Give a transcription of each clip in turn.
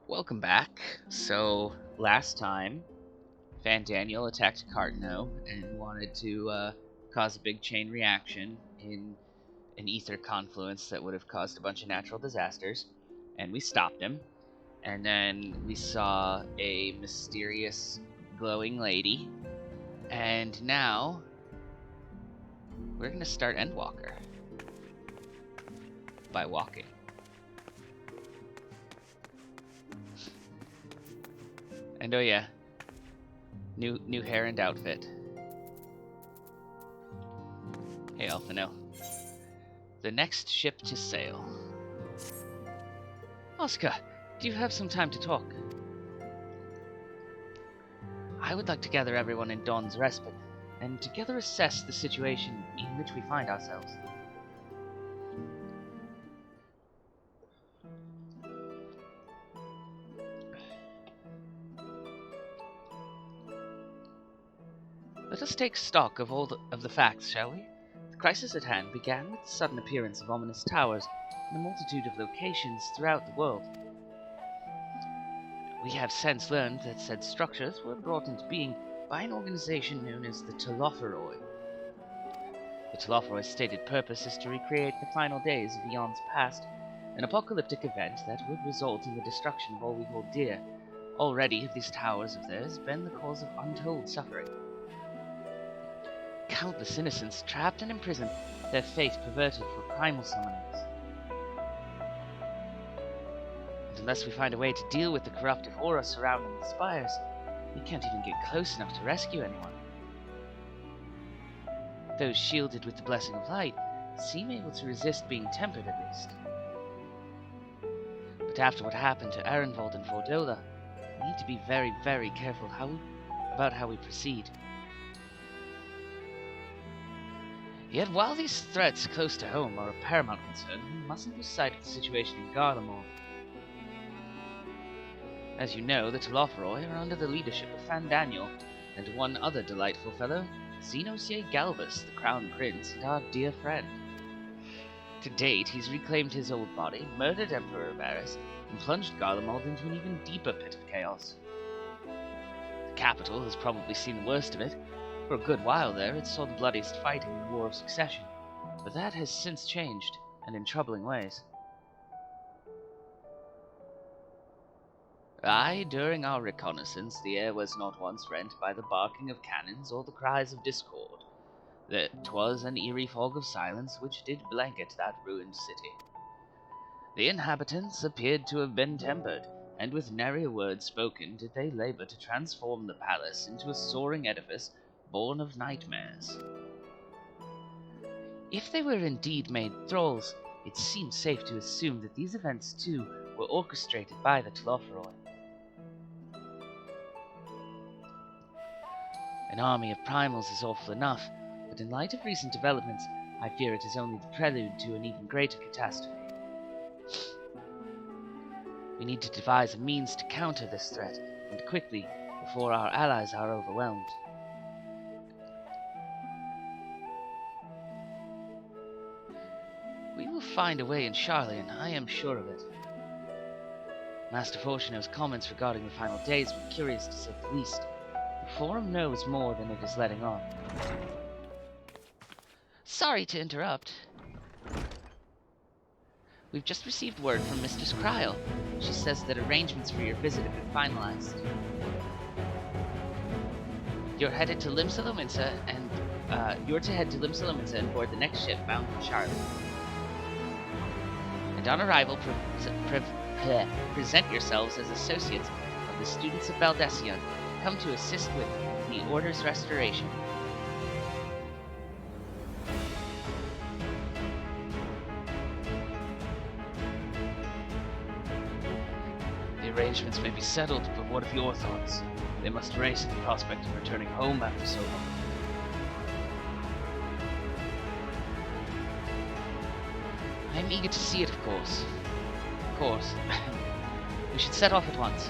Welcome back. So, last time, Van Daniel attacked Cartno and wanted to cause a big chain reaction in an ether confluence that would have caused a bunch of natural disasters, and we stopped him. And then we saw a mysterious glowing lady, and now we're gonna start Endwalker by walking. And oh yeah, new hair and outfit. Hey Alphino. The next ship to sail. Oscar, do you have some time to talk? I would like to gather everyone in Dawn's Respite, and together assess the situation in which we find ourselves. Let us take stock of all of the facts, shall we? The crisis at hand began with the sudden appearance of ominous towers in a multitude of locations throughout the world. We have since learned that said structures were brought into being by an organization known as the Telophoroi. The Telophoroi's stated purpose is to recreate the final days of eons past, an apocalyptic event that would result in the destruction of all we hold dear. Already, these towers of theirs have been the cause of untold suffering. Countless innocents trapped and imprisoned, their fate perverted for primal summonings. And unless we find a way to deal with the corruptive aura surrounding the spires, we can't even get close enough to rescue anyone. Those shielded with the blessing of light seem able to resist being tempered at least. But after what happened to Arenvold and Fordola, we need to be very, very careful about how we proceed. Yet while these threats close to home are of paramount concern, we mustn't lose sight of the situation in Garlemald. As you know, the Telophoroi are under the leadership of Van Daniel and one other delightful fellow, Xenosier Galbus, the Crown Prince and our dear friend. To date, he's reclaimed his old body, murdered Emperor Varys, and plunged Garlemald into an even deeper pit of chaos. The capital has probably seen the worst of it. For a good while there, it saw the bloodiest fighting in the War of Succession, but that has since changed, and in troubling ways. Aye, during our reconnaissance, the air was not once rent by the barking of cannons or the cries of discord. That 'twas an eerie fog of silence which did blanket that ruined city. The inhabitants appeared to have been tempered, and with nary words spoken did they labor to transform the palace into a soaring edifice born of nightmares. If they were indeed made thralls, it seems safe to assume that these events too were orchestrated by the Telophoroi. An army of primals is awful enough, but in light of recent developments, I fear it is only the prelude to an even greater catastrophe. We need to devise a means to counter this threat, and quickly, before our allies are overwhelmed. We will find a way in Sharlayan, I am sure of it. Master Fortuno's comments regarding the final days were curious to say the least. The Forum knows more than it is letting on. Sorry to interrupt. We've just received word from Mistress Kryl. She says that arrangements for your visit have been finalized. You're headed to Limsa and you're to head to Limsa and board the next ship bound for Charlotte. And on arrival, present yourselves as associates of the students of Baldesion, come to assist with the Order's restoration. The arrangements may be settled, but what of your thoughts? They must race at the prospect of returning home after so long. I am eager to see it, of course. Of course. We should set off at once.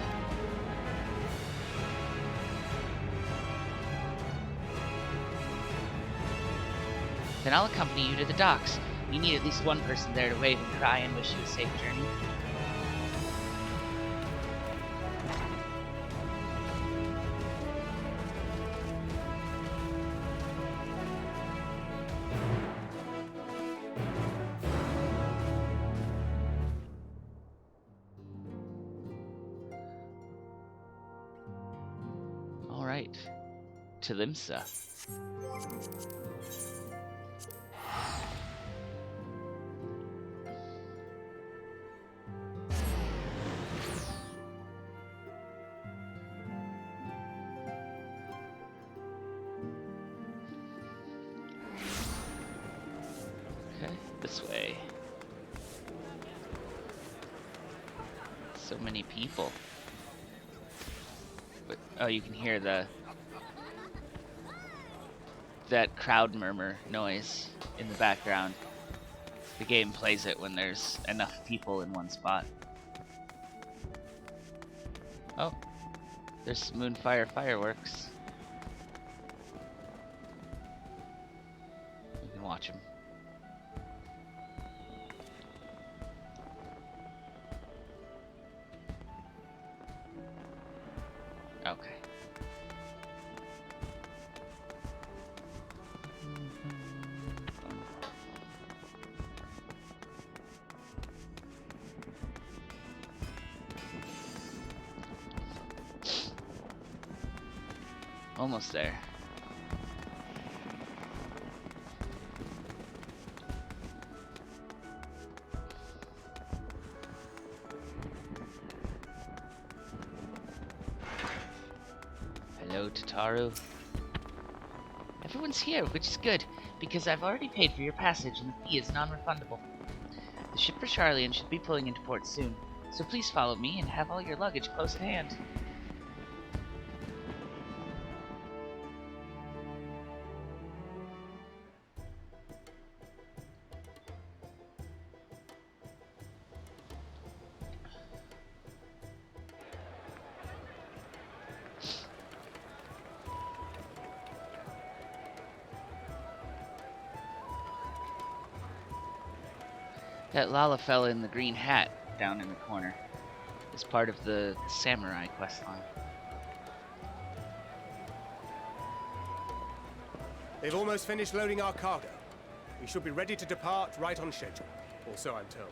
Then I'll accompany you to the docks. You need at least one person there to wave and cry and wish you a safe journey. right. To Limsa. Okay, this way. So many people. But, oh, you can hear that crowd murmur noise in the background. The game plays it when there's enough people in one spot. Oh, there's Moonfire fireworks. You can watch them. Okay. Almost there. Hello, Tataru. Everyone's here, which is good, because I've already paid for your passage and the fee is non-refundable. The ship for Sharlayan should be pulling into port soon, so please follow me and have all your luggage close at hand. That Lala fella in the green hat down in the corner is part of the samurai questline. They've almost finished loading our cargo. We should be ready to depart right on schedule, or so I'm told.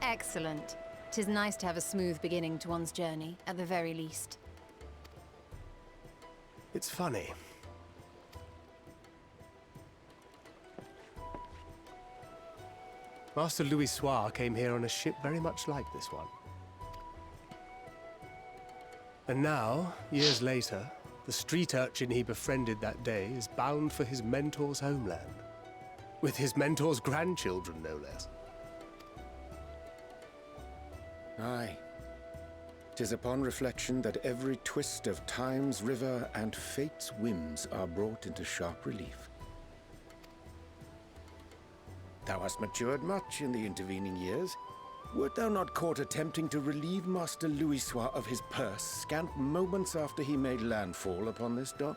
Excellent. 'Tis nice to have a smooth beginning to one's journey, at the very least. It's funny. Master Louis Soir came here on a ship very much like this one. And now, years later, the street urchin he befriended that day is bound for his mentor's homeland. With his mentor's grandchildren, no less. Aye. 'Tis upon reflection that every twist of time's river and fate's whims are brought into sharp relief. Thou hast matured much in the intervening years. Wert thou not caught attempting to relieve Master Louis Soir of his purse scant moments after he made landfall upon this dock?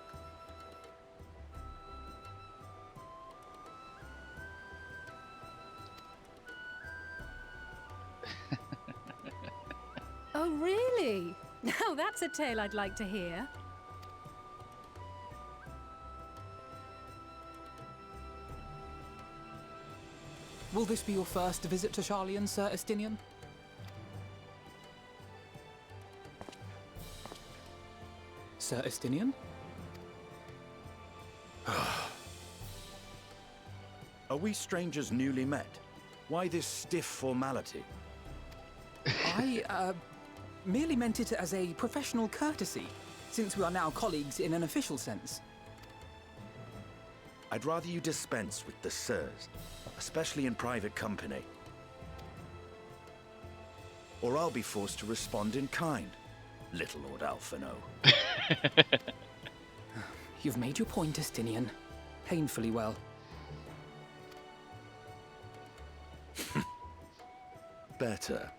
Oh, really? Now that's a tale I'd like to hear. Will this be your first visit to Sharlayan, Sir Estinian? Sir Estinian? Are we strangers newly met? Why this stiff formality? I, merely meant it as a professional courtesy, since we are now colleagues in an official sense. I'd rather you dispense with the sirs, especially in private company. Or I'll be forced to respond in kind, little Lord Alphino. You've made your point, Estinian. Painfully well. Better.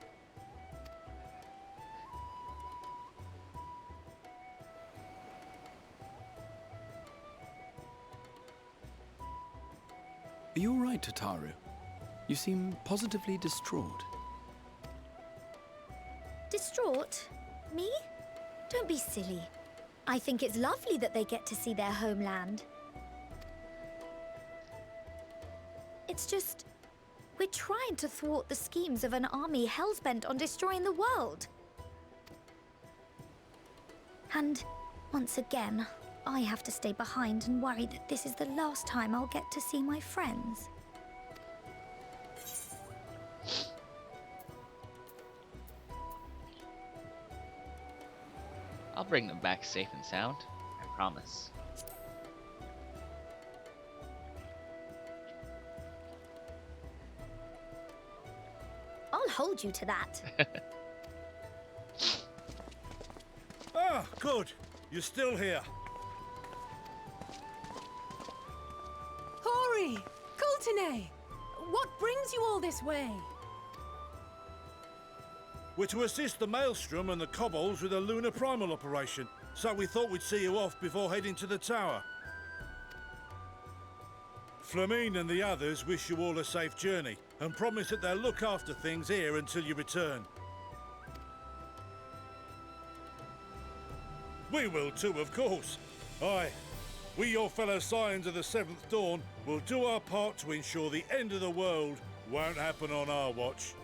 Are you all right, Tataru? You seem positively distraught. Distraught? Me? Don't be silly. I think it's lovely that they get to see their homeland. It's just, we're trying to thwart the schemes of an army hellbent on destroying the world. And once again, I have to stay behind and worry that this is the last time I'll get to see my friends. I'll bring them back safe and sound. I promise. I'll hold you to that. Ah, good. You're still here. Hori! Coulternay! What brings you all this way? We're to assist the Maelstrom and the Kobolds with a lunar primal operation, so we thought we'd see you off before heading to the tower. Flamine and the others wish you all a safe journey, and promise that they'll look after things here until you return. We will too, of course. Aye, we, your fellow Scions of the Seventh Dawn, will do our part to ensure the end of the world won't happen on our watch.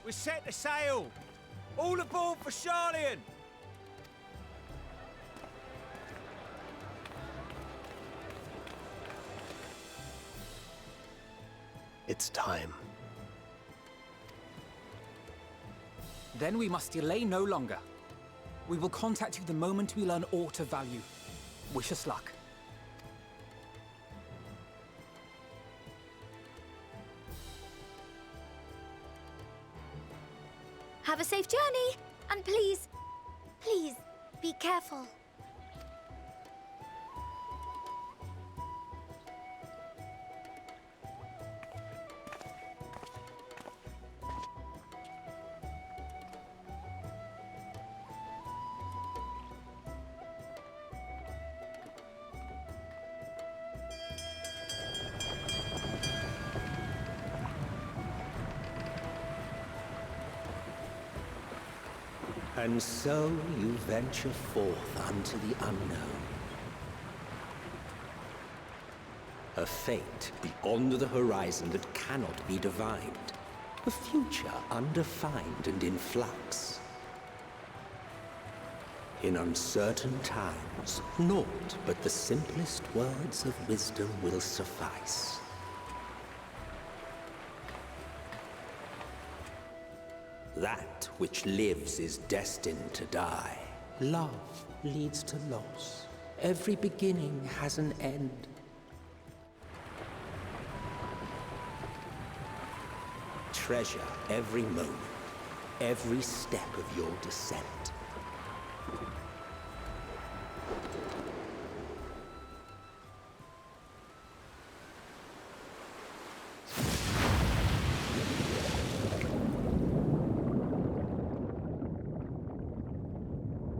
We set the sail! All aboard for Sharlayan! It's time. Then we must delay no longer. We will contact you the moment we learn aught of value. Wish us luck. Have a safe journey, and please, please, be careful. And so you venture forth unto the unknown. A fate beyond the horizon that cannot be divined. A future undefined and in flux. In uncertain times, naught but the simplest words of wisdom will suffice. That which lives is destined to die. Love leads to loss. Every beginning has an end. Treasure every moment, every step of your descent.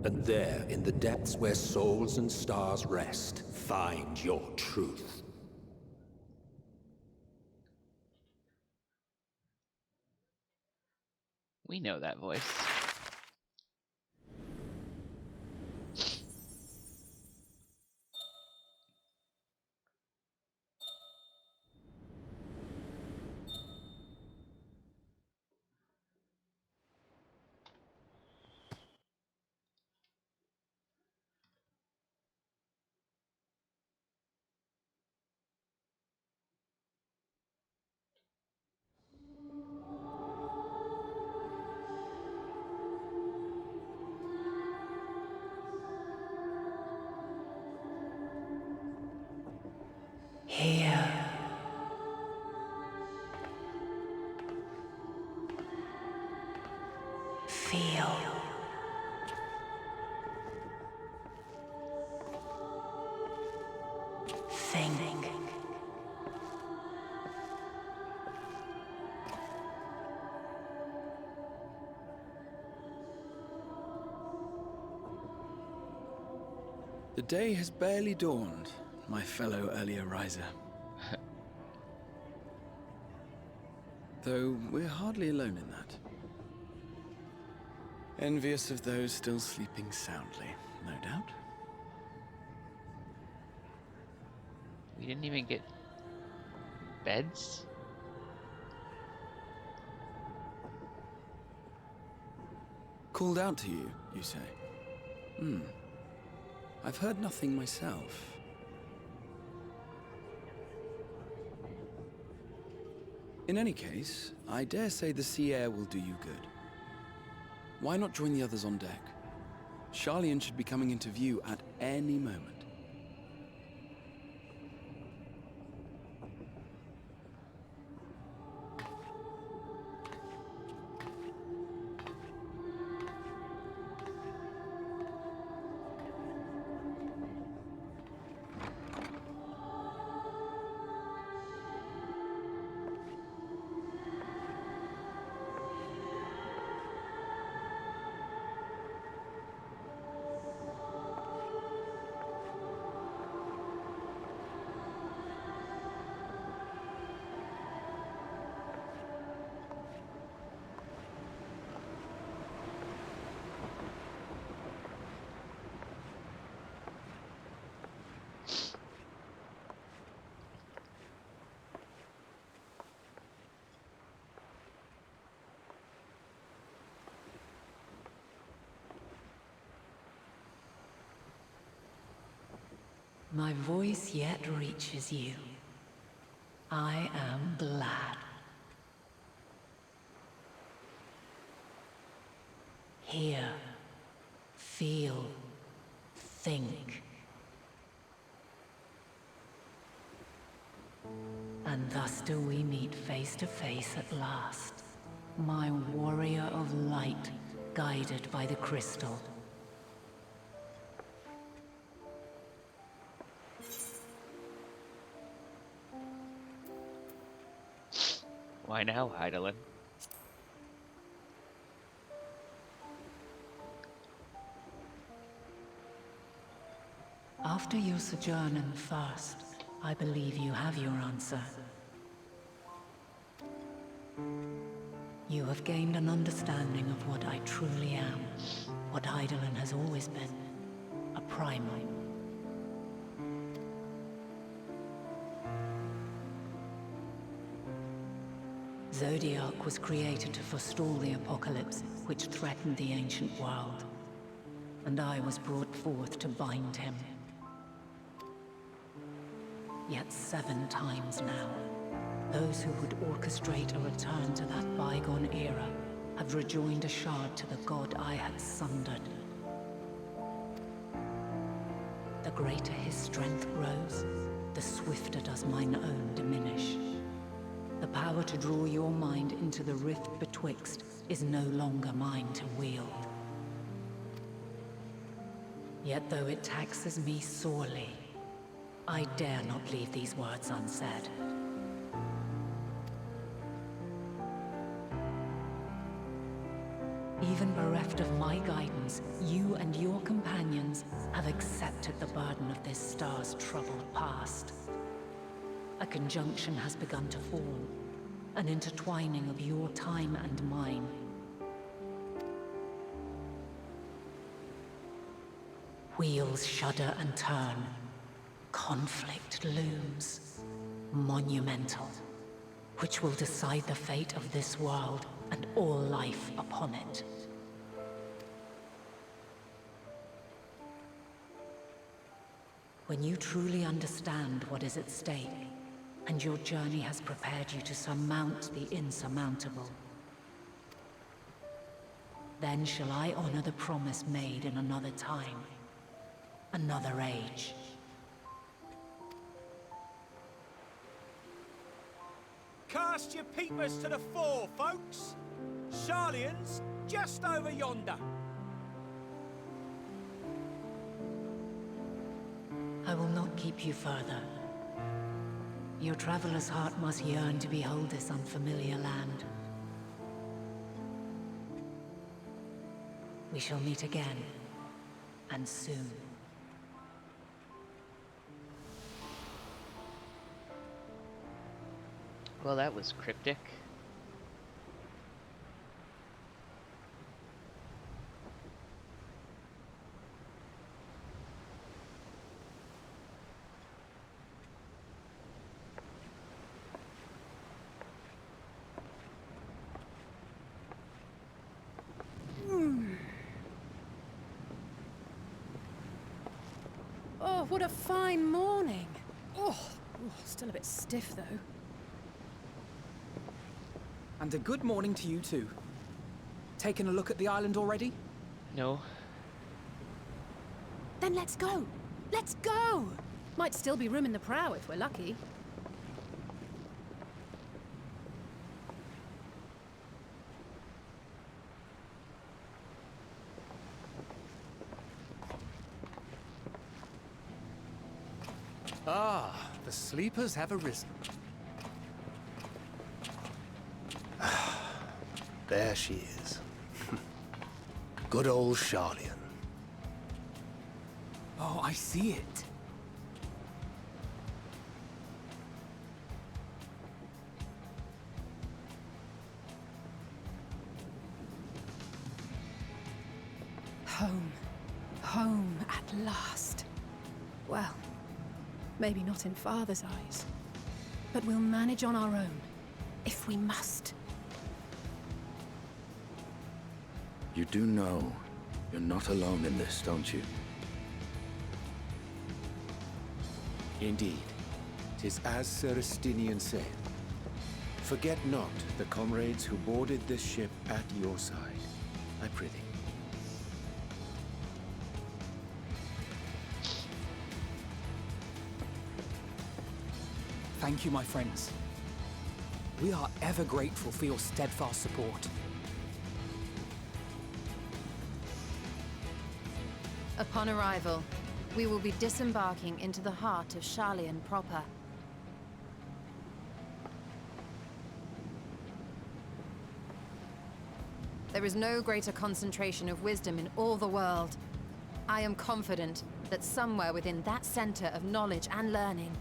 And there, in the depths where souls and stars rest, find your truth. We know that voice. Here. Feel. Think. The day has barely dawned, my fellow earlier riser. Though we're hardly alone in that. Envious of those still sleeping soundly, no doubt. We didn't even get beds? Called out to you, you say? I've heard nothing myself. In any case, I dare say the sea air will do you good. Why not join the others on deck? Sharlayan should be coming into view at any moment. My voice yet reaches you. I am glad. Hear, feel, think. And thus do we meet face to face at last. My warrior of light, guided by the crystal. Why now, Hydaelyn? After your sojourn in the First, I believe you have your answer. You have gained an understanding of what I truly am, what Hydaelyn has always been, a primal. Zodiac was created to forestall the apocalypse which threatened the ancient world, and I was brought forth to bind him. Yet 7 times now, those who would orchestrate a return to that bygone era have rejoined a shard to the god I had sundered. The greater his strength grows, the swifter does mine own diminish. The power to draw your mind into the rift betwixt is no longer mine to wield. Yet though it taxes me sorely, I dare not leave these words unsaid. Even bereft of my guidance, you and your companions have accepted the burden of this star's troubled past. A conjunction has begun to form, an intertwining of your time and mine. Wheels shudder and turn. Conflict looms, monumental, which will decide the fate of this world and all life upon it. When you truly understand what is at stake, and your journey has prepared you to surmount the insurmountable, then shall I honor the promise made in another time, another age. Cast your peepers to the fore, folks. Sharlayan's just over yonder. I will not keep you further. Your traveler's heart must yearn to behold this unfamiliar land. We shall meet again, and soon. Well, that was cryptic. what a fine morning. Still a bit stiff, though. And a good morning to you too. Taken a look at the island already? No. Then let's go. Let's go! Might still be room in the prow if we're lucky. Ah, the sleepers have arisen. There she is. Good old Sharlayan. Oh, I see it. Home. Home at last. Well, maybe not in Father's eyes. But we'll manage on our own, if we must. You do know you're not alone in this, don't you? Indeed. 'Tis as Sir Estinian said. Forget not the comrades who boarded this ship at your side, I prithee. Thank you, my friends. We are ever grateful for your steadfast support. Upon arrival, we will be disembarking into the heart of Sharlayan proper. There is no greater concentration of wisdom in all the world. I am confident that somewhere within that center of knowledge and learning,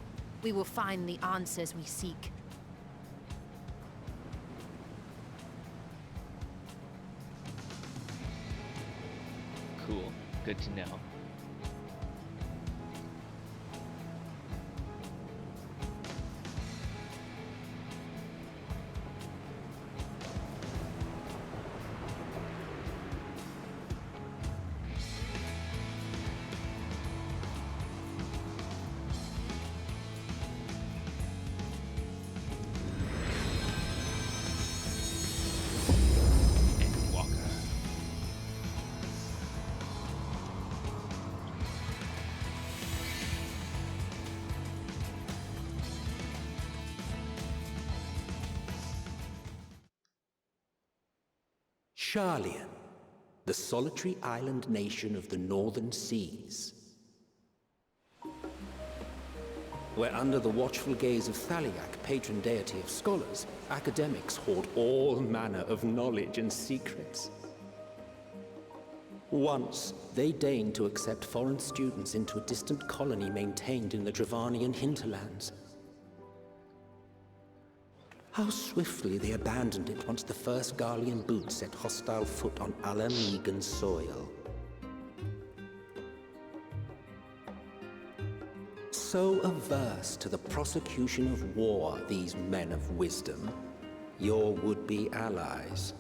we will find the answers we seek. Cool. Good to know. Sharlayan, the solitary island nation of the northern seas. Where under the watchful gaze of Thaliak, patron deity of scholars, academics hoard all manner of knowledge and secrets. Once, they deigned to accept foreign students into a distant colony maintained in the Dravanian hinterlands. How swiftly they abandoned it once the first Garlean boot set hostile foot on Alamegan soil. So averse to the prosecution of war, these men of wisdom, your would-be allies.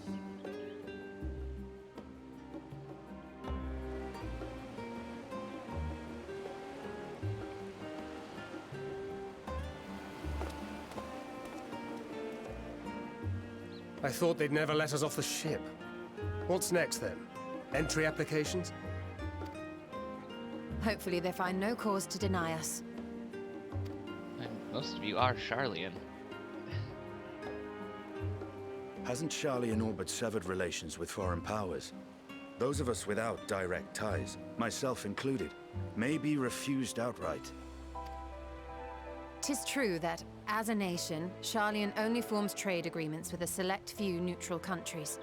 I thought they'd never let us off the ship. What's next, then? Entry applications? Hopefully they find no cause to deny us. And most of you are Sharlayan. Hasn't Sharlayan all but severed relations with foreign powers? Those of us without direct ties, myself included, may be refused outright. 'Tis true that, as a nation, Sharlayan only forms trade agreements with a select few neutral countries.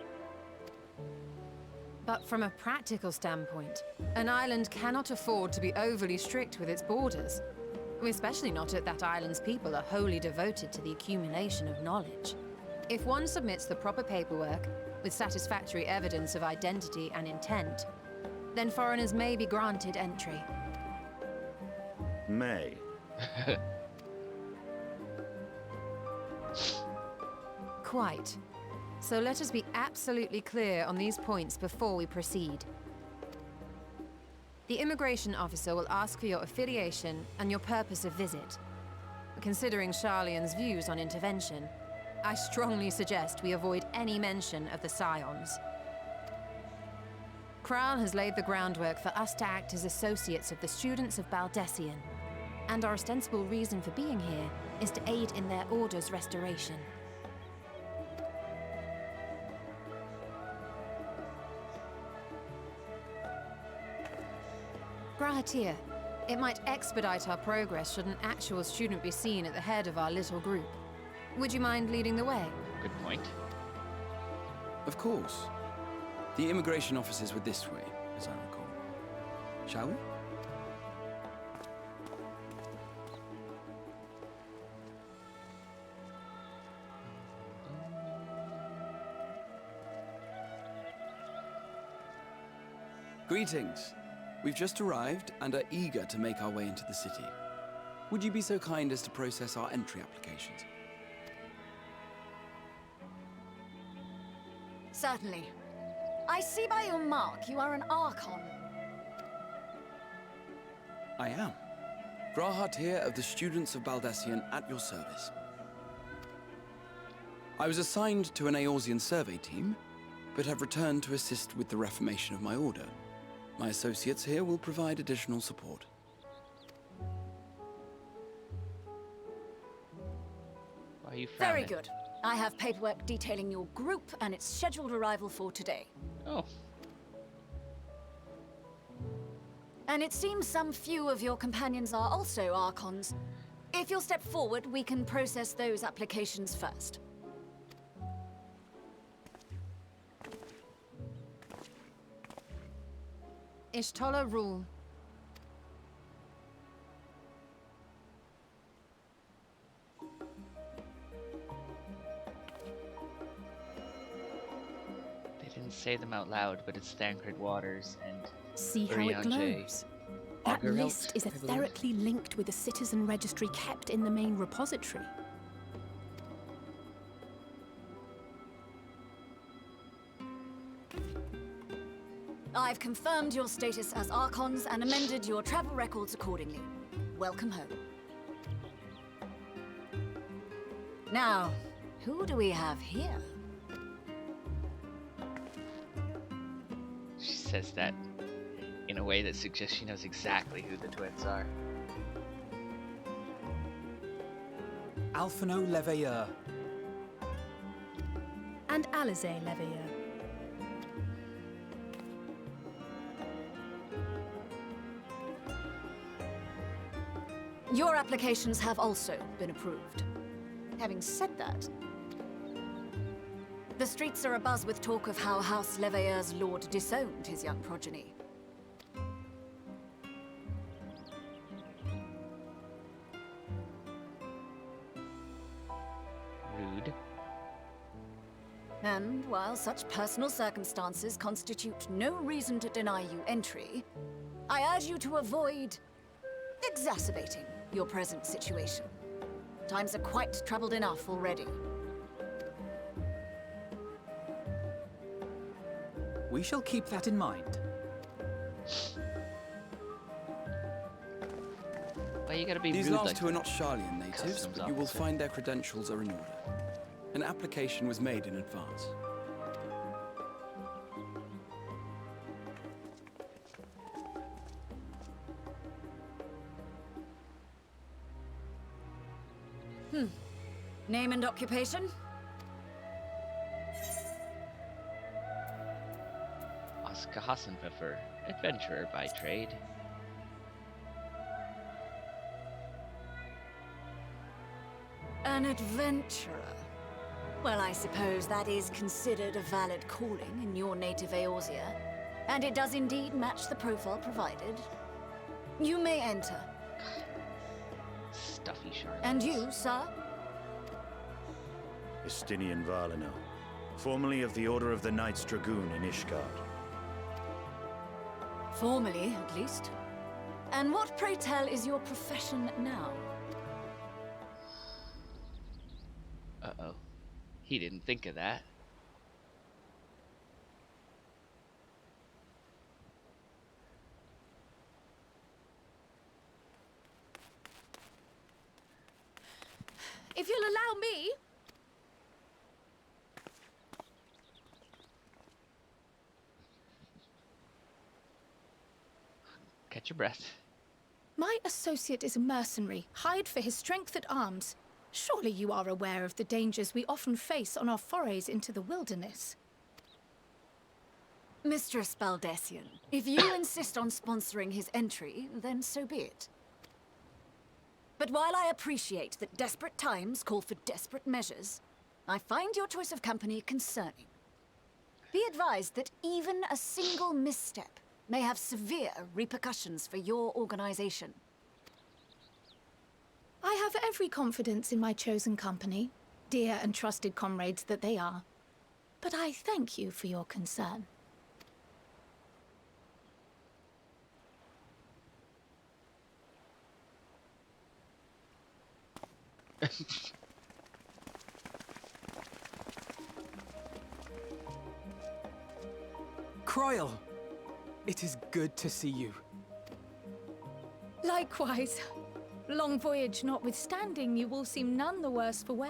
But from a practical standpoint, an island cannot afford to be overly strict with its borders. Especially not if that island's people are wholly devoted to the accumulation of knowledge. If one submits the proper paperwork, with satisfactory evidence of identity and intent, then foreigners may be granted entry. May. Quite. So let us be absolutely clear on these points before we proceed. The immigration officer will ask for your affiliation and your purpose of visit. Considering Sharlayan's views on intervention, I strongly suggest we avoid any mention of the Scions. Crown has laid the groundwork for us to act as associates of the students of Baldessian, and our ostensible reason for being here is to aid in their order's restoration. Grahatir, it might expedite our progress should an actual student be seen at the head of our little group. Would you mind leading the way? Good point. Of course. The immigration offices were this way, as I recall. Shall we? Greetings. We've just arrived and are eager to make our way into the city. Would you be so kind as to process our entry applications? Certainly. I see by your mark you are an Archon. I am. Grahatir of the Students of Baldessian at your service. I was assigned to an Eorzean survey team, but have returned to assist with the reformation of my order. My associates here will provide additional support. Why are you frowning? Very good. I have paperwork detailing your group and its scheduled arrival for today. Oh. And it seems some few of your companions are also Archons. If you'll step forward, we can process those applications first. Ishtola rule. They didn't say them out loud, but it's Thancred Waters and See how it glows. That Augerelt, list is I believe. etherically linked with the citizen registry kept in the main repository. I've confirmed your status as Archons and amended your travel records accordingly. Welcome home. Now, who do we have here? She says that in a way that suggests she knows exactly who the twins are. Alphino Leveilleur. And Alize Leveilleur. Your applications have also been approved. Having said that, the streets are abuzz with talk of how House Leveilleur's lord disowned his young progeny. Rude. And while such personal circumstances constitute no reason to deny you entry, I urge you to avoid exacerbating your present situation. Times are quite troubled enough already. We shall keep that in mind. Why you gotta be These rude last like two are that? not Sharlayan natives, Customs but you will officer. find their credentials are in order. An application was made in advance. Name and occupation? Oscar Hassenpfeffer, adventurer by trade. An adventurer. Well, I suppose that is considered a valid calling in your native Eorzea, and it does indeed match the profile provided. You may enter. Stuffy Charlotte. And you, sir? Estinian Valino, formerly of the Order of the Knights Dragoon in Ishgard. Formally, at least. And what, pray tell, is your profession now? Uh-oh. He didn't think of that. allow me... Catch your breath. My associate is a mercenary, hired for his strength at arms. Surely you are aware of the dangers we often face on our forays into the wilderness. Mistress Baldessian, if you insist on sponsoring his entry, then so be it. But while I appreciate that desperate times call for desperate measures, I find your choice of company concerning. Be advised that even a single misstep may have severe repercussions for your organization. I have every confidence in my chosen company, dear and trusted comrades that they are. But I thank you for your concern. Croyle! It is good to see you. Likewise. Long voyage notwithstanding, you all seem none the worse for wear.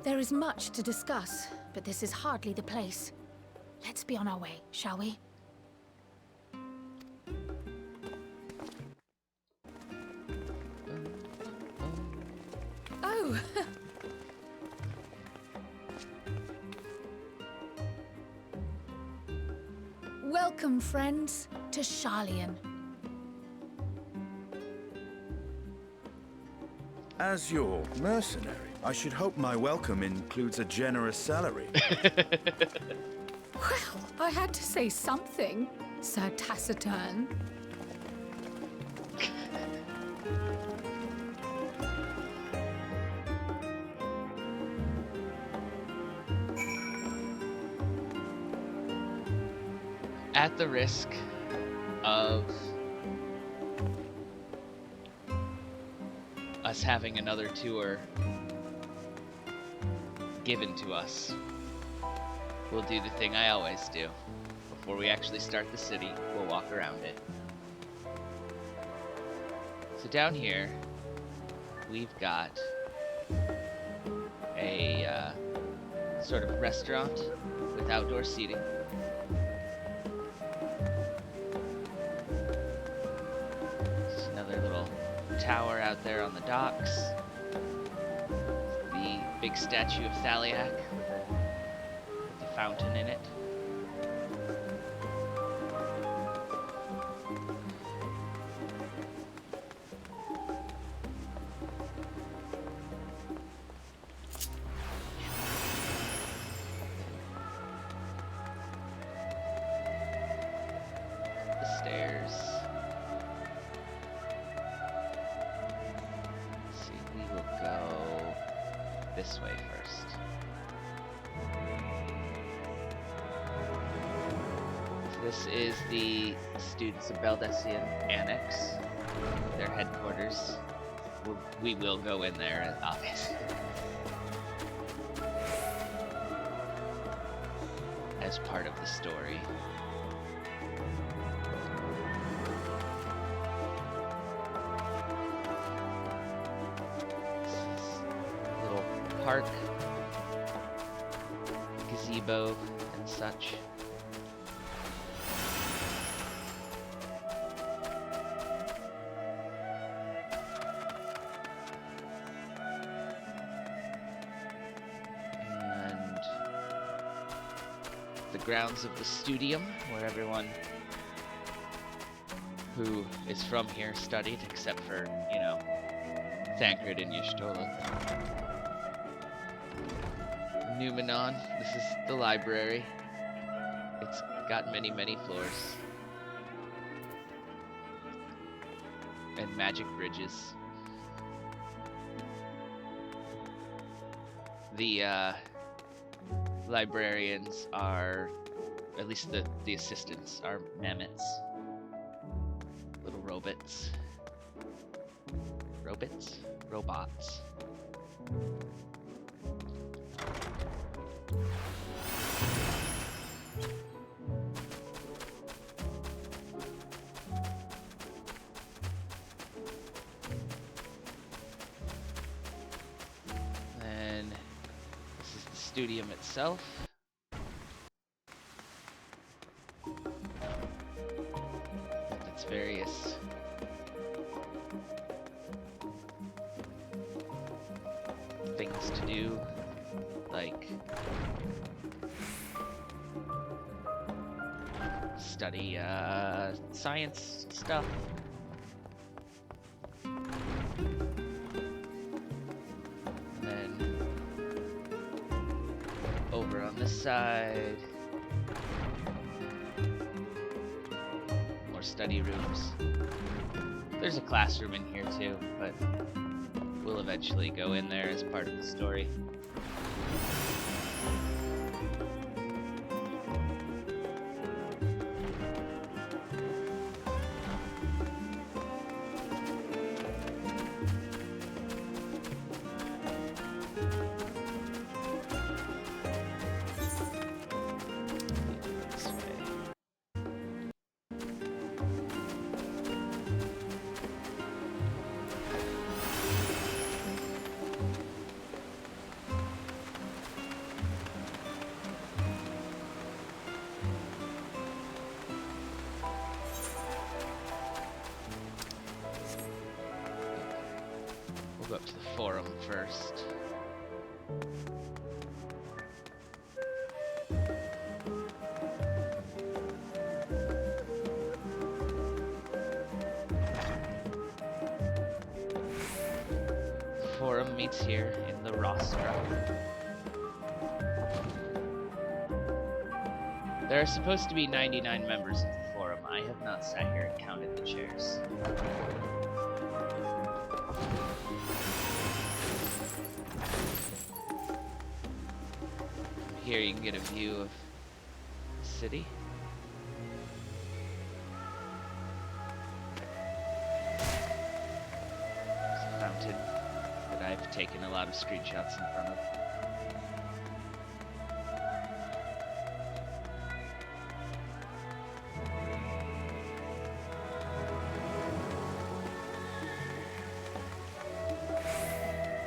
There is much to discuss, but this is hardly the place. Let's be on our way, shall we? Oh! Welcome, friends, to Sharlayan. As your mercenary, I should hope my welcome includes a generous salary. Well, I had to say something, Sir Taciturn. At the risk of us having another tour given to us, we'll do the thing I always do. Before we actually start the city, we'll walk around it. So down here, we've got a sort of restaurant with outdoor seating. Just another little tower out there on the docks. The big statue of Thaliak with the fountain in it. The stairs. Let's see, we will go this way first. This is the Students of Baldessian Annex, their headquarters. We will go in there, obviously. As part of the story. Little park, gazebo, and such. And the grounds of the studium, where everyone who is from here studied, except for, you know, Thancred and Y'shtola. Numenon, this is the library. It's got many, many floors. And magic bridges. The librarians are, at least the assistants, are mammoths. Little robots. Robots? Robots. studium itself. With its various things to do, like study science stuff. And then over on this side, more study rooms. There's a classroom in here too, but we'll eventually go in there as part of the story. We'll go up to the forum first. Forum meets here in the rostra. There are supposed to be 99 members of the forum. I have not sat here and counted the chairs. Here you can get a view of the city. There's a fountain that I've taken a lot of screenshots in front of.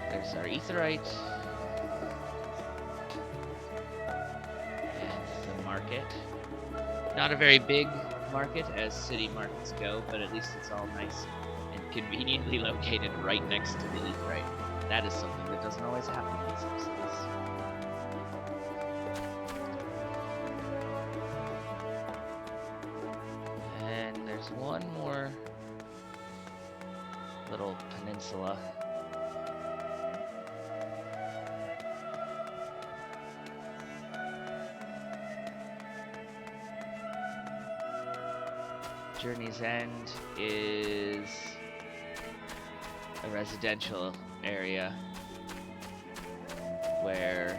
There's our aetherite. Market. Not a very big market as city markets go, but at least it's all nice and conveniently located right next to the aetherite. That is something that doesn't always happen in some cities. And there's one more little peninsula. Journey's End is a residential area where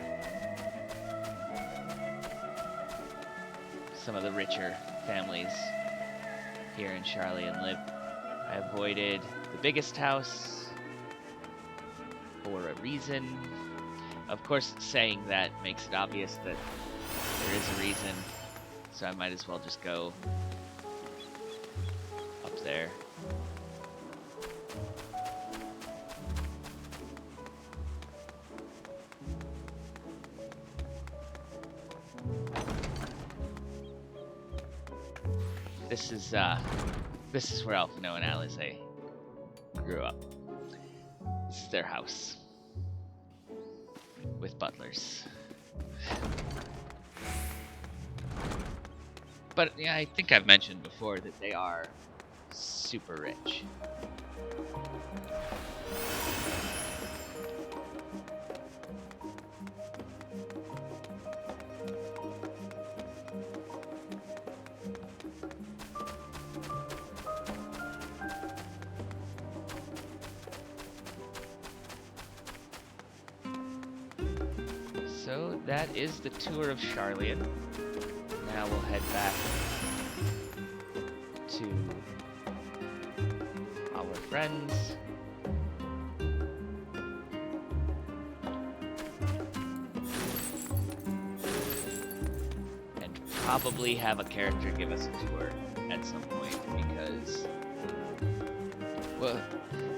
some of the richer families here in Sharlayan live. I avoided the biggest house for a reason. Of course, saying that makes it obvious that there is a reason, so I might as well just go there. This is where Alphino and Alize grew up. This is their house with butlers. But yeah, I think I've mentioned before that they are super rich. So that is the tour of Sharlayan. Now we'll head back to our friends. And probably have a character give us a tour at some point because, well,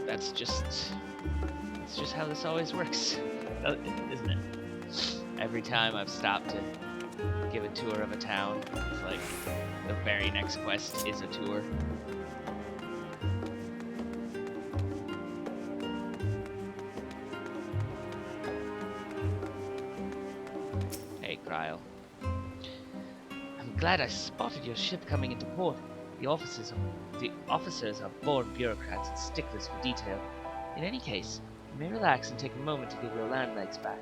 that's just how this always works, isn't it? Every time I've stopped to give a tour of a town, it's like the very next quest is a tour. Hey, Kryle. I'm glad I spotted your ship coming into port. The officers are born bureaucrats and sticklers for detail. In any case, you may relax and take a moment to give your land legs back.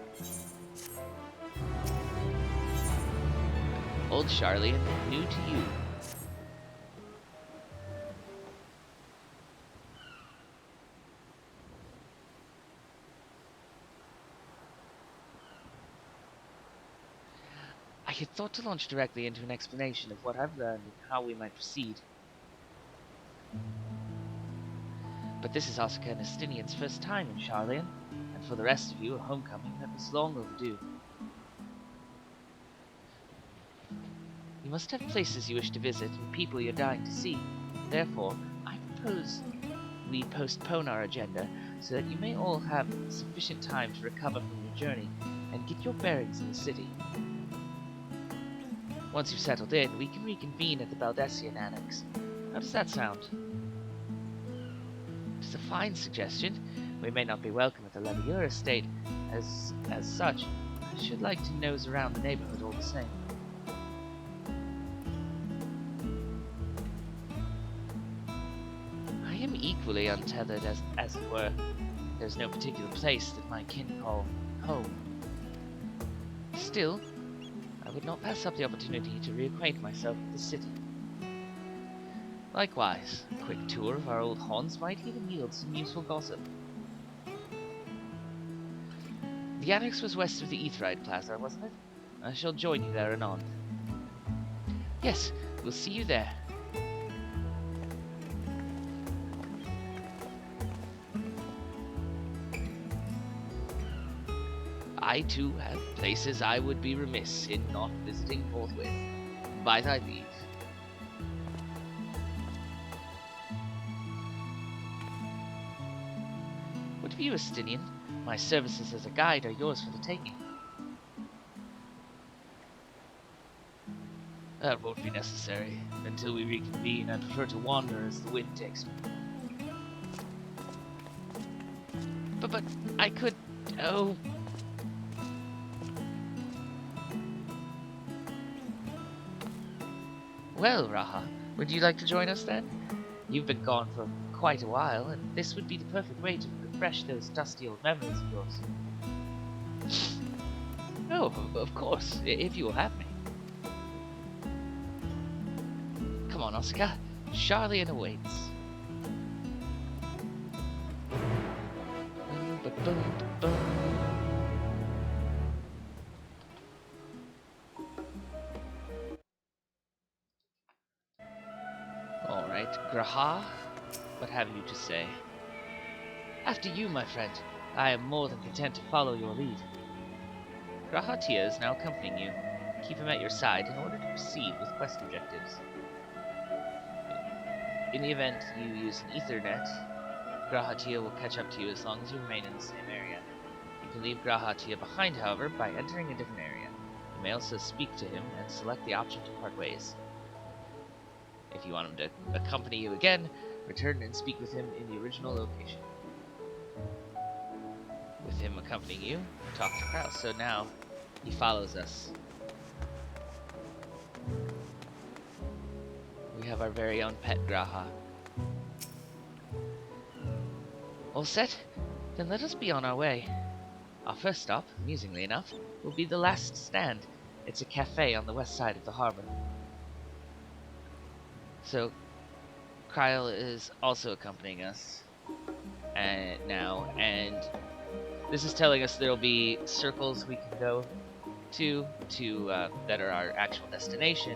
Old Sharlayan, new to you. I had thought to launch directly into an explanation of what I've learned and how we might proceed. But this is Oscar and Estinian's first time in Sharlayan, and for the rest of you, a homecoming that was long overdue. You must have places you wish to visit and people you're dying to see. Therefore, I propose we postpone our agenda so that you may all have sufficient time to recover from your journey and get your bearings in the city. Once you've settled in, we can reconvene at the Baldessian Annex. How does that sound? It's a fine suggestion. We may not be welcome at the Levier estate as such. I should like to nose around the neighborhood all the same. I am equally untethered as it were. There's no particular place that my kin call home. Still, I would not pass up the opportunity to reacquaint myself with the city. Likewise, a quick tour of our old haunts might even yield some useful gossip. The annex was west of the Aetheryte Plaza, wasn't it? I shall join you there anon. Yes, we'll see you there. I too have places I would be remiss in not visiting forthwith. By thy leave. What of you, Estinian? My services as a guide are yours for the taking. That won't be necessary. Until we reconvene, I prefer to wander as the wind takes me. But I could... Oh... Well, Raha, would you like to join us then? You've been gone for quite a while, and this would be the perfect way to refresh those dusty old memories of yours. Oh, of course, if you will have me. Come on, Oscar. Sharlayan awaits. Alright, Graha, what have you to say? After you, my friend. I am more than content to follow your lead. Graha Tia is now accompanying you. Keep him at your side in order to proceed with quest objectives. In the event you use an Ethernet, Graha Tia will catch up to you as long as you remain in the same area. You can leave Graha Tia behind, however, by entering a different area. You may also speak to him and select the option to part ways. If you want him to accompany you again, return and speak with him in the original location. With him accompanying you, talk to Kryle. So now, he follows us. We have our very own pet Graha. All set? Then let us be on our way. Our first stop, amusingly enough, will be the last stand. It's a cafe on the west side of the harbor. So, Kryle is also accompanying us now, and this is telling us there will be circles we can go to that are our actual destination,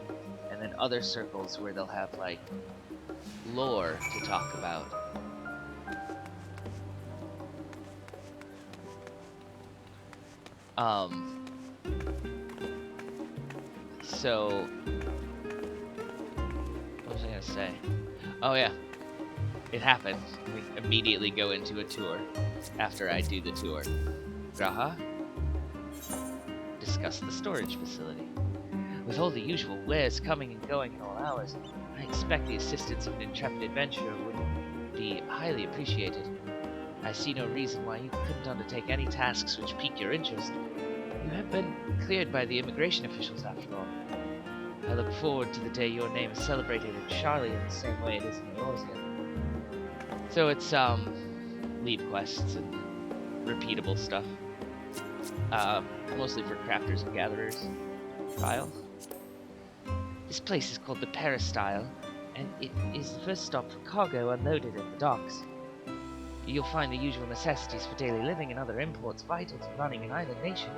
and then other circles where they'll have like lore to talk about. So what was I gonna say? Oh yeah, it happened. We immediately go into a tour after I do the tour. Graha, discuss the storage facility. With all the usual wares coming and going at all hours, I expect the assistance of an intrepid adventurer would be highly appreciated. I see no reason why you couldn't undertake any tasks which pique your interest. You have been cleared by the immigration officials, after all. I look forward to the day your name is celebrated in Sharlayan the same way it is in Eorzea. So it's, lead quests and repeatable stuff. Mostly for crafters and gatherers. Kyle? This place is called the Peristyle, and it is the first stop for cargo unloaded at the docks. You'll find the usual necessities for daily living and other imports vital to running an island nation,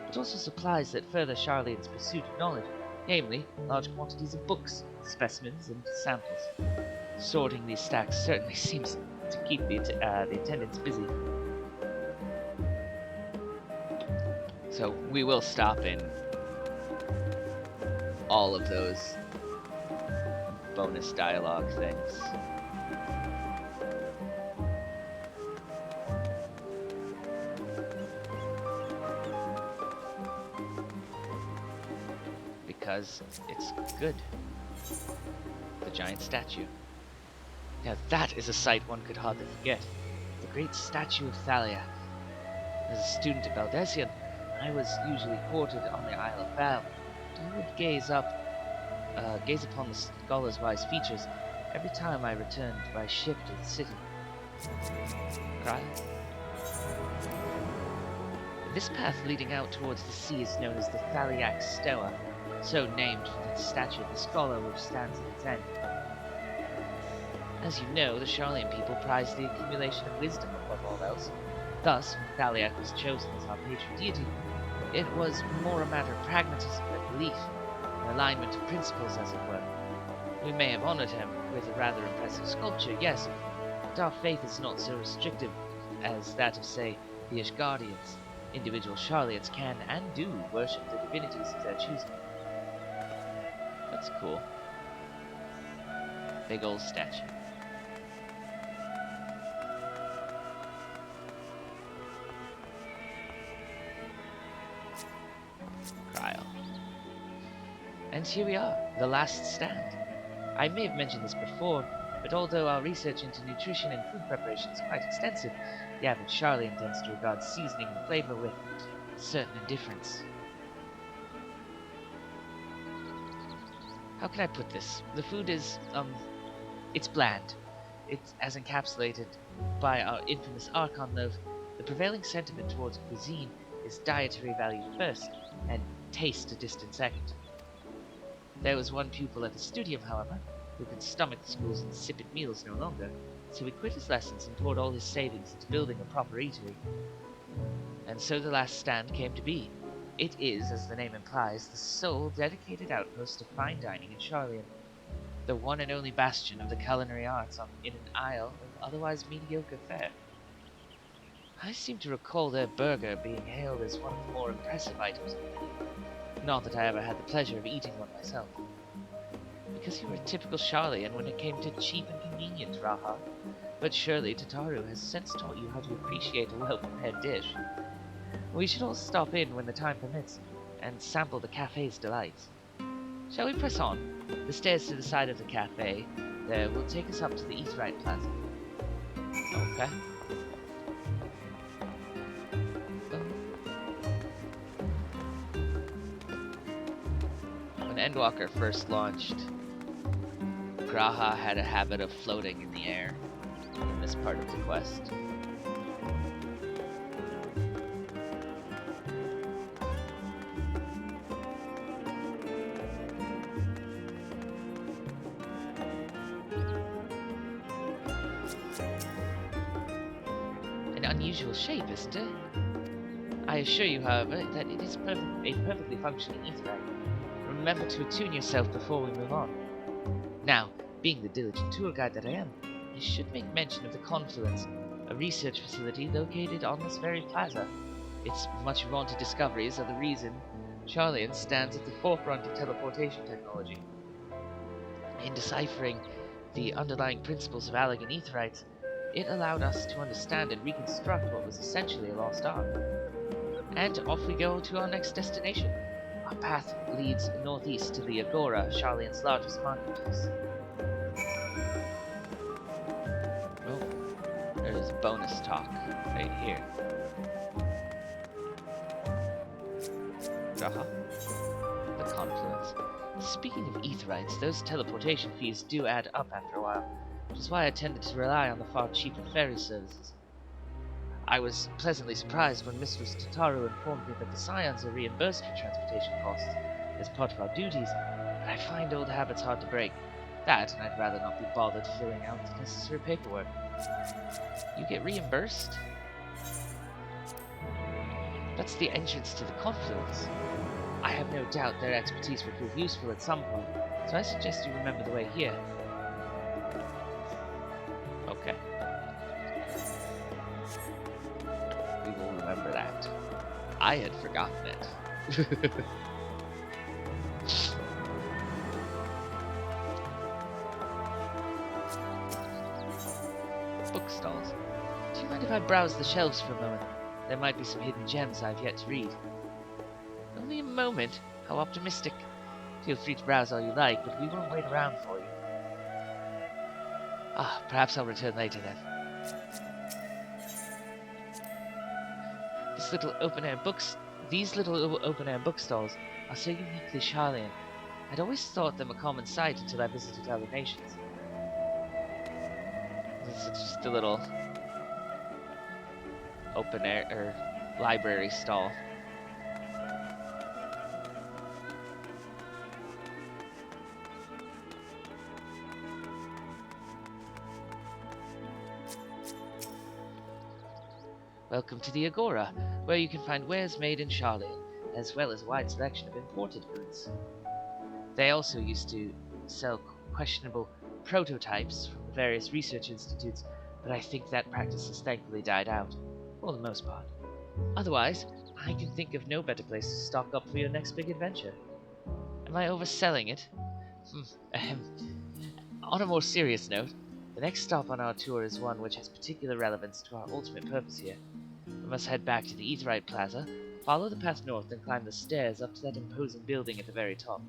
but also supplies that further Sharlayan's pursuit of knowledge, namely large quantities of books, specimens, and samples. Sorting these stacks certainly seems to keep the attendants busy. So we will stop in all of those bonus dialogue things. Because it's good. The giant statue. Now that is a sight one could hardly forget. The great statue of Thalia. As a student at Valdesian, I was usually quartered on the Isle of Val. I would gaze upon the scholar's wise features every time I returned by ship to the city. Cry? This path leading out towards the sea is known as the Thaliac Stoa, so named for the statue of the scholar which stands at its end. As you know, the Sharlayan people prize the accumulation of wisdom above all else. Thus, when Thaliac was chosen as our patron deity, it was more a matter of pragmatism than belief, an alignment of principles, as it were. We may have honored him with a rather impressive sculpture, yes, but our faith is not so restrictive as that of, say, the Ishgardians. Individual Sharlayans can and do worship the divinities of their choosing. That's cool. Big old statue. Cryo. And here we are, the last stand. I may have mentioned this before, but although our research into nutrition and food preparation is quite extensive, the average Sharlayan tends to regard seasoning and flavor with a certain indifference. How can I put this? The food is, it's bland. It's as encapsulated by our infamous Archon loaf. The prevailing sentiment towards cuisine is dietary value first, and taste a distant second. There was one pupil at the studium, however, who could stomach the school's insipid meals no longer, so he quit his lessons and poured all his savings into building a proper eatery. And so the last stand came to be. It is, as the name implies, the sole dedicated outpost of fine dining in Sharlayan, the one and only bastion of the culinary arts in an isle of otherwise mediocre fare. I seem to recall their burger being hailed as one of the more impressive items. Not that I ever had the pleasure of eating one myself. Because you were a typical Sharlayan when it came to cheap and convenient, Raha. But surely Tataru has since taught you how to appreciate a well-prepared dish. We should all stop in when the time permits, and sample the cafe's delights. Shall we press on? The stairs to the side of the cafe there will take us up to the Eat Right Plaza. Okay. When Endwalker first launched, Graha had a habit of floating in the air in this part of the quest. An unusual shape, isn't it? I assure you, however, that it is a perfectly functioning ether. Remember to attune yourself before we move on. Now, being the diligent tour guide that I am, I should make mention of the Confluence, a research facility located on this very plaza. Its much vaunted discoveries are the reason Sharlayan stands at the forefront of teleportation technology. In deciphering the underlying principles of Allagan Aetherites, it allowed us to understand and reconstruct what was essentially a lost art. And off we go to our next destination. Our path leads northeast to the Agora, Sharlayan's largest marketplace. Oh, there's bonus talk right here. The confluence. Speaking of Aetherites, those teleportation fees do add up after a while, which is why I tended to rely on the far cheaper ferry services. I was pleasantly surprised when Mistress Tataru informed me that the Scions are reimbursed for transportation costs as part of our duties, but I find old habits hard to break. That, and I'd rather not be bothered filling out the necessary paperwork. You get reimbursed? That's the entrance to the confluence. I have no doubt their expertise will prove useful at some point, so I suggest you remember the way here. Okay. We will remember that. I had forgotten it. Bookstalls. Do you mind if I browse the shelves for a moment? There might be some hidden gems I've yet to read. Only a moment? How optimistic. Feel free to browse all you like, but we won't wait around for you. Perhaps I'll return later then. These little open-air bookstalls are so uniquely Sharlayan. I'd always thought them a common sight until I visited other nations. This is just a little open-air library stall. Welcome to the Agora, where you can find wares made in Sharlayan, as well as a wide selection of imported goods. They also used to sell questionable prototypes from the various research institutes, but I think that practice has thankfully died out, for the most part. Otherwise, I can think of no better place to stock up for your next big adventure. Am I overselling it? On a more serious note, the next stop on our tour is one which has particular relevance to our ultimate purpose here. We must head back to the Aetherite Plaza, follow the path north, and climb the stairs up to that imposing building at the very top.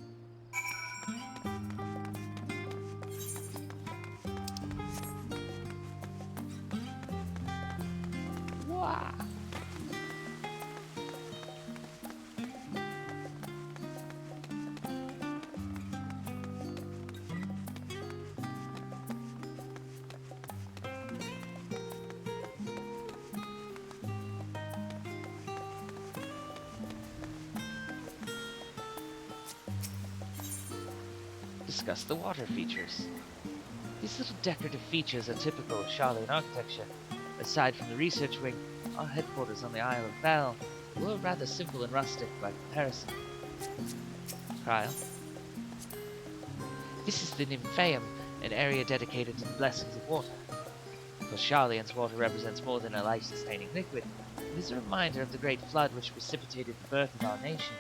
Wow. Discuss the water features. These little decorative features are typical of Sharlayan architecture. Aside from the research wing, our headquarters on the Isle of Bell were rather simple and rustic by comparison. Cryle. This is the Nymphaeum, an area dedicated to the blessings of water. For Sharlayan's water represents more than a life-sustaining liquid. It is a reminder of the great flood which precipitated the birth of our nation,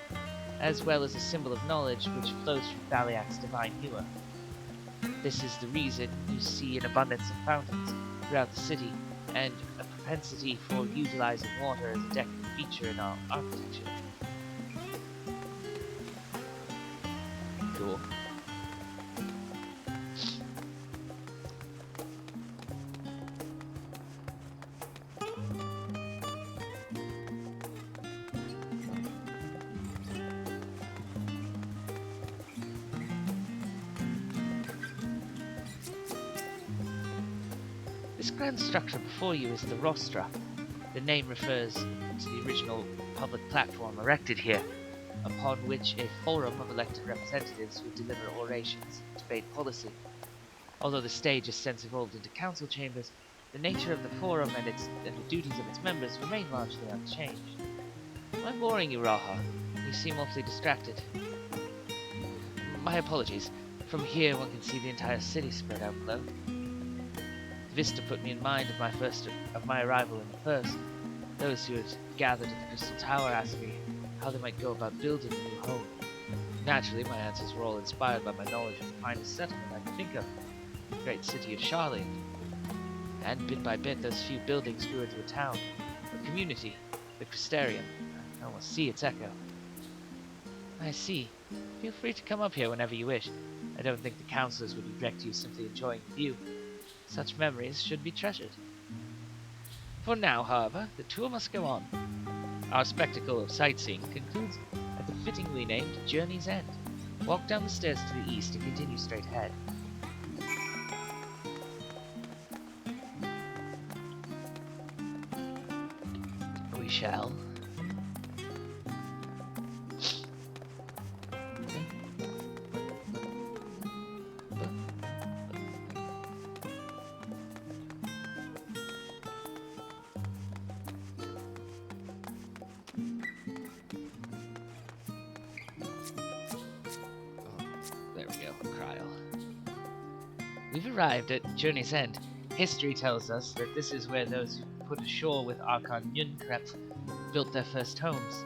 as well as a symbol of knowledge which flows from Baliak's divine hewer. This is the reason you see an abundance of fountains throughout the city, and a propensity for utilizing water as a decorative feature in our architecture. Cool. This grand structure before you is the Rostra. The name refers to the original public platform erected here, upon which a forum of elected representatives would deliver orations and debate policy. Although the stage has since evolved into council chambers, the nature of the forum and the duties of its members remain largely unchanged. Am I boring you, Raha? You seem awfully distracted. My apologies. From here one can see the entire city spread out below. The vista put me in mind of my arrival in the first. Those who had gathered at the Crystal Tower asked me how they might go about building a new home. Naturally, my answers were all inspired by my knowledge of the finest settlement I could think of, the great city of Sharlayan. And bit by bit, those few buildings grew into a town, a community, the Crystarium. almost see its echo. I see. Feel free to come up here whenever you wish. I don't think the councillors would object to you simply enjoying the view. Such memories should be treasured. For now, however, the tour must go on. Our spectacle of sightseeing concludes at the fittingly named Journey's End. Walk down the stairs to the east and continue straight ahead. We shall. There we go, Kryl. We've arrived at Journey's End. History tells us that this is where those who put ashore with Archon Yunkrep built their first homes.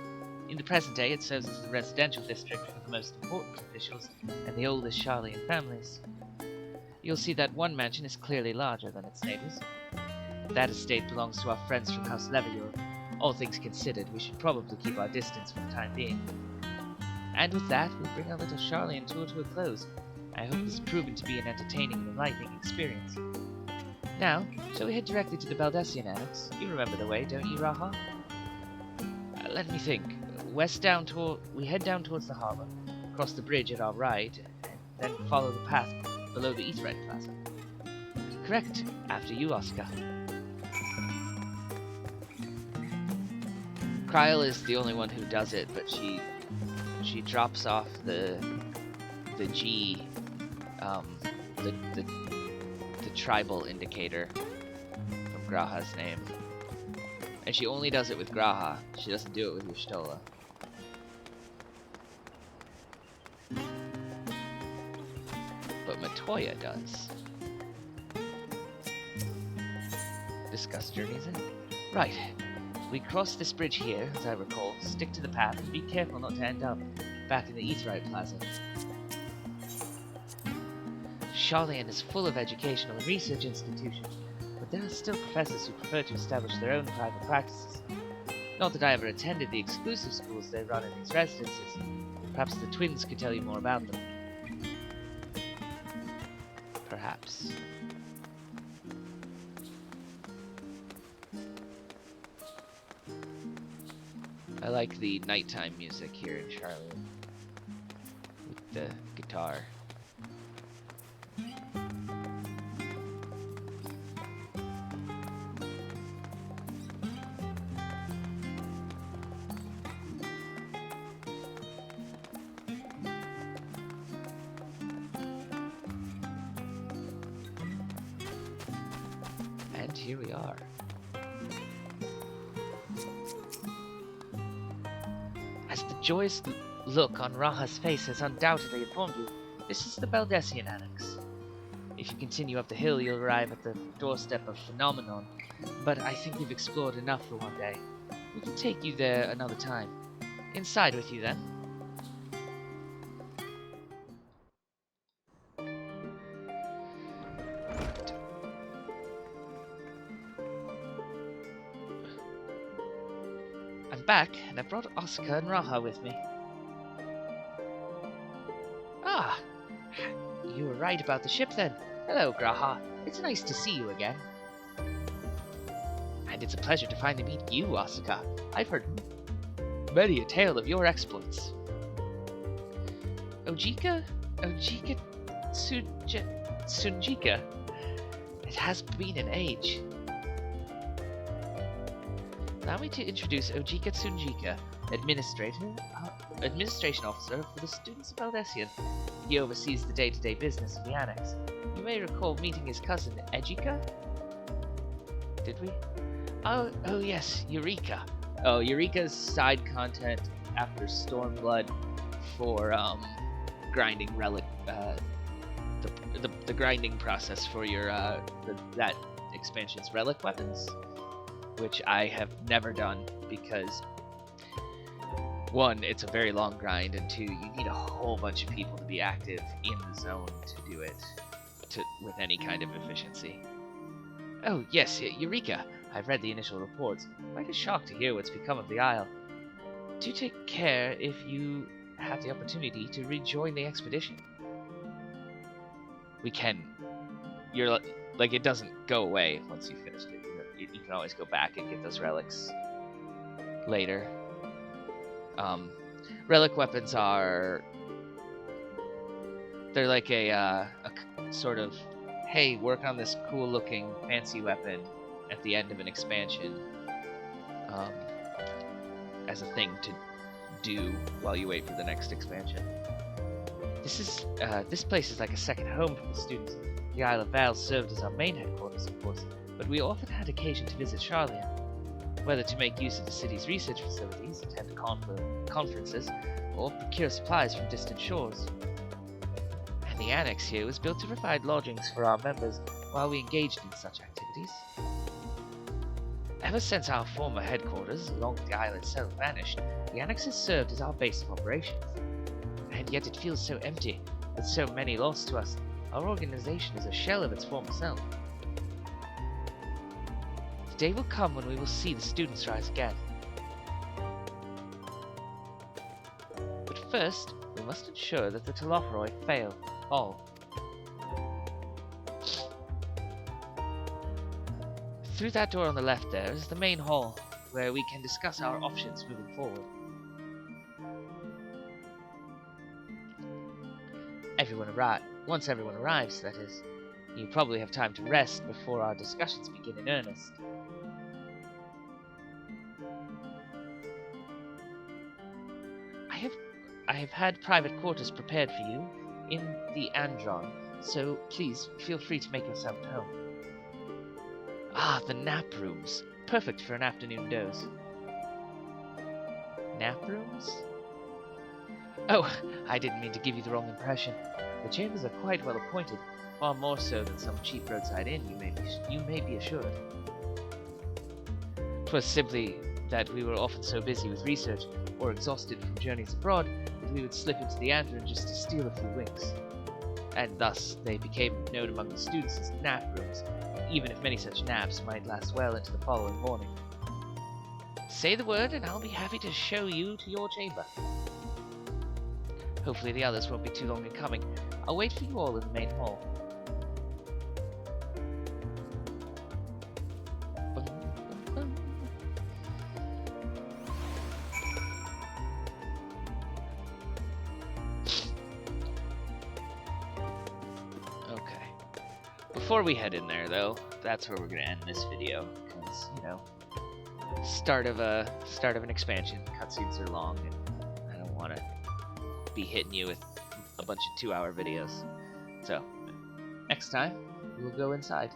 In the present day, it serves as the residential district for the most important officials and the oldest Sharlayan families. You'll see that one mansion is clearly larger than its neighbors. That estate belongs to our friends from House Levior. All things considered, we should probably keep our distance for the time being. And with that, we bring our little Sharlayan tour to a close. I hope this has proven to be an entertaining and enlightening experience. Now, shall we head directly to the Baldessian Annex? You remember the way, don't you, Raha? Let me think. We head down towards the harbor, cross the bridge at our right, and then follow the path below the Aetheryte Plaza. Correct. After you, Oscar. Kryl is the only one who does it, but she drops off the G, the tribal indicator from Graha's name. And she only does it with Graha. She doesn't do it with Y'shtola. But Matoya does. Discuss journeys in. Right. We cross this bridge here, as I recall, stick to the path, and be careful not to end up back in the Aetheryte Plaza. Sharlayan is full of educational and research institutions, but there are still professors who prefer to establish their own private practices. Not that I ever attended the exclusive schools they run in these residences. Perhaps the twins could tell you more about them. Perhaps. I like the nighttime music here in Sharlayan, with the guitar. And here we are. As the joyous look on Raha's face has undoubtedly informed you, this is the Baldessian Annex. If you continue up the hill, you'll arrive at the doorstep of Phenomenon, but I think we've explored enough for one day. We can take you there another time. Inside with you, then. I'm back, and I brought Oscar and Raha with me. Ah, you were right about the ship then. Hello, Graha. It's nice to see you again. And it's a pleasure to finally meet you, Oscar. I've heard many a tale of your exploits. Ojika Tsunjika. It has been an age. Allow me to introduce Ojika Tsunjika, Administration Officer for the students of Baldessian. He oversees the day-to-day business of the Annex. You may recall meeting his cousin, Ejika? Did we? Oh yes, Eureka. Oh, Eureka's side content after Stormblood for, grinding relic, the grinding process for your, that expansion's relic weapons. Which I have never done because, one, it's a very long grind, and two, you need a whole bunch of people to be active in the zone to do it with any kind of efficiency. Oh, yes, Eureka. I've read the initial reports. Quite a shock to hear what's become of the Isle. do take care if you have the opportunity to rejoin the expedition. We can. You're like, it doesn't go away once you finish it. You can always go back and get those relics later. Relic weapons are. They're like a sort of, hey, work on this cool looking fancy weapon at the end of an expansion, as a thing to do while you wait for the next expansion. This place is like a second home for the students. The Isle of Val served as our main headquarters, of course, but we often had occasion to visit Sharlayan, whether to make use of the city's research facilities, attend conferences, or procure supplies from distant shores. And the annex here was built to provide lodgings for our members while we engaged in such activities. Ever since our former headquarters, along with the isle itself, vanished, the annex has served as our base of operations. And yet it feels so empty, with so many lost to us. Our organization is a shell of its former self. The day will come when we will see the students rise again. But first, we must ensure that the Telophoroi fall. Through that door on the left there is the main hall, where we can discuss our options moving forward. Once everyone arrives, that is. You probably have time to rest before our discussions begin in earnest. I have had private quarters prepared for you in the Andron, so please feel free to make yourself at home. Ah, the nap rooms. Perfect for an afternoon doze. Nap rooms? Oh, I didn't mean to give you the wrong impression. The chambers are quite well appointed, far more so than some cheap roadside inn, you may be assured. 'Twas simply that we were often so busy with research, or exhausted from journeys abroad, that we would slip into the Andron just to steal a few winks. And thus they became known among the students as nap rooms, even if many such naps might last well into the following morning. Say the word and I'll be happy to show you to your chamber. Hopefully the others won't be too long in coming. I'll wait for you all in the main hall. Okay. Before we head in there, though, that's where we're gonna end this video, because, you know, start of an expansion. Cutscenes are long, and I don't want to be hitting you with a bunch of 2-hour videos. So, next time, we'll go inside.